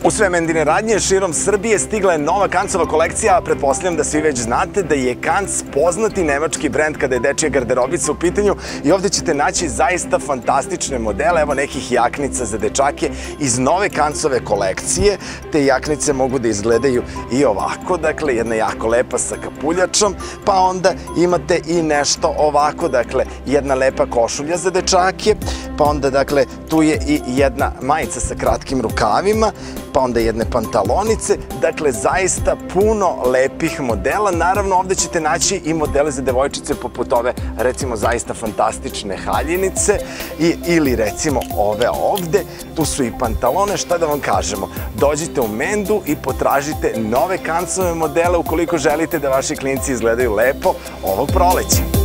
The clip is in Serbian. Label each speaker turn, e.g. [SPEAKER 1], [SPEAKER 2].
[SPEAKER 1] U sve Mendine radnje širom Srbije stigla je nova Kancova kolekcija, a pretpostavljam da svi već znate da je Kanc poznati nemački brend kada je dečija garderobica u pitanju i ovde ćete naći zaista fantastične modele, evo nekih jaknica za dečake iz nove Kancove kolekcije. Te jaknice mogu da izgledaju i ovako, dakle jedna jako lepa sa kapuljačom, pa onda imate i nešto ovako, dakle jedna lepa košulja za dečake, pa onda dakle tu je i jedna majica sa kratkim rukavima, pa onda jedne pantalonice, dakle zaista puno lepih modela. Naravno ovde ćete naći i modele za devojčice poput ove recimo zaista fantastične haljinice ili recimo ove ovde, tu su i pantalone, šta da vam kažemo, dođite u Mendu i potražite nove Kancove modele ukoliko želite da vaši klinci izgledaju lepo ovog proleća.